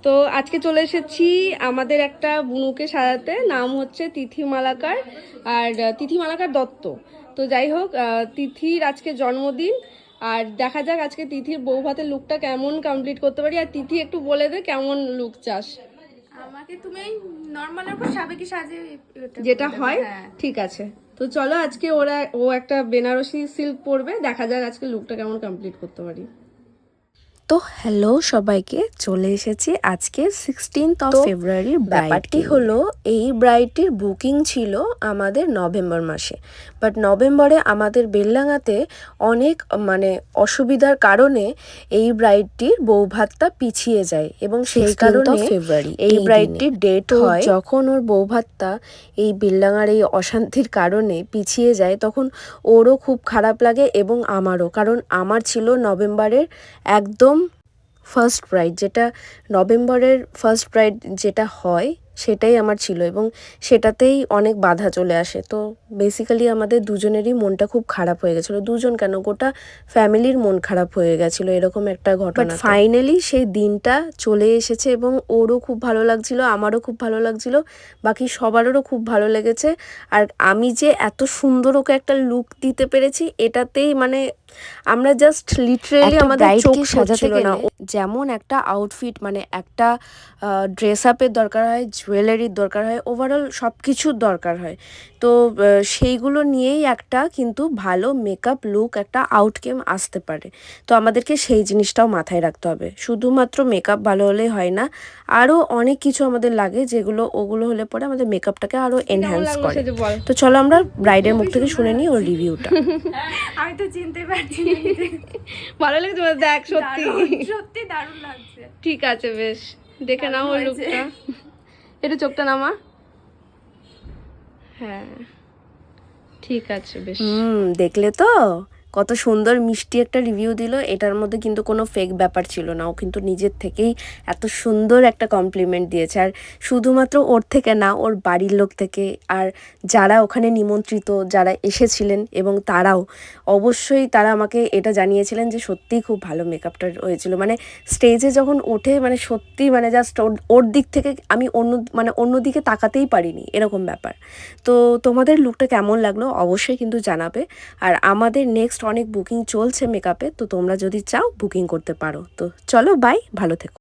তো আজকে চলে এসেছি আমাদের একটা বুনুকে সাজাতে, নাম হচ্ছে তিথি মালাকার। আর তিথি মালাকার দত্ত। তো যাই হোক, তিথির আজকে জন্মদিন। আর দেখা যাক আজকে তিথির বউ ভাতের লুকটা কেমন কমপ্লিট করতে পারি। আর তিথি একটু বলে দে কেমন লুক চাস। আমাকে তুমি নরমালের উপর সাবেকি সাজে যেটা হয় ঠিক আছে। তো চলো আজকে ও একটা বেনারসি সিল্ক পরবে, দেখা যাক আজকে লুকটা কেমন কমপ্লিট করতে পারি। তো হ্যালো সবাইকে, চলে এসেছি আজকে 16th অফ ফেব্রুয়ারির ব্যাপারটি হলো এই ব্রাইডটির বুকিং ছিল আমাদের নভেম্বর মাসে, বাট নভেম্বরে আমাদের বেলডাঙাতে অনেক অসুবিধার কারণে এই ব্রাইডটির বৌভাতটা পিছিয়ে যায় এবং সেই কারণে ফেব্রুয়ারি এই ব্রাইডটির ডেট হয়। যখন ওর বৌভাতটা এই বেলডাঙার এই অশান্তির কারণে পিছিয়ে যায় তখন ওরও খুব খারাপ লাগে এবং আমারও, কারণ আমার ছিল নভেম্বরের একদম ফার্স্ট ব্রাইড, যেটা নভেম্বরের ফার্স্ট ব্রাইড যেটা হয় সেটাই আমার ছিল এবং সেটাতেই অনেক বাধা চলে আসে। তো বেসিক্যালি আমাদের দুজনেরই মনটা খুব খারাপ হয়ে গেছিলো, দুজন কেন গোটা ফ্যামিলির মন খারাপ হয়ে গেছিলো এরকম একটা ঘটনা। ফাইনালি সেই দিনটা চলে এসেছে এবং ওরও খুব ভালো লাগছিল, আমারও খুব ভালো লাগছিল, বাকি সবারও খুব ভালো লেগেছে। আর আমি যে এত সুন্দর ওকে একটা লুক দিতে পেরেছি এটাতেই আমরা জাস্ট লিটারেলি আমাদের চোখ সাজাতে না। যেমন একটা আউটফিট একটা ড্রেস আপের দরকার হয়, জুয়েলারির দরকার হয়, ওভারঅল সব কিছুর দরকার হয়। তো সেইগুলো নিয়েই একটা কিন্তু ভালো মেকআপ লুক একটা আউটকাম আসতে পারে। তো আমাদেরকে সেই জিনিসটাও মাথায় রাখতে হবে, শুধুমাত্র মেকআপ ভালো হলেই হয় না, আরও অনেক কিছু আমাদের লাগে যেগুলো ওগুলো হলে পরে আমাদের মেকআপটাকে আরও এনহ্যান্স করে। তো চলো আমরা ব্রাইডের মুখ থেকে শুনে নিই ওর রিভিউটা। আমি তো চিনতে পারছি না। ভালো লাগছে, দেখ সত্যি সত্যি দারুণ লাগছে। ঠিক আছে, বেশ দেখে নাও ওর লুকটা। একটু চোখটা নামা। হ্যাঁ ঠিক আছে, বেশ। দেখলে তো কত সুন্দর মিষ্টি একটা রিভিউ দিল। এটার মধ্যে কিন্তু কোনো ফেক ব্যাপার ছিল না, ও কিন্তু নিজের থেকেই এত সুন্দর একটা কমপ্লিমেন্ট দিয়েছে। আর শুধুমাত্র ওর থেকে না, ওর বাড়ির লোক থেকে, আর যারা ওখানে নিমন্ত্রিত যারা এসেছিলেন এবং তারাও অবশ্যই তারা আমাকে এটা জানিয়েছিলেন যে সত্যিই খুব ভালো মেকআপটা হয়েছিল। স্টেজে যখন ওঠে সত্যি জাস্ট ওর দিক থেকে আমি অন্য দিকে তাকাতেই পারিনি, এরকম ব্যাপার। তো তোমাদের লুকটা কেমন লাগলো অবশ্যই কিন্তু জানাবে। আর আমাদের নেক্সট অনেক বুকিং চলছে মেকআপে, তো তোমরা যদি চাও বুকিং করতে পারো। তো চলো বাই, ভালো থেকো।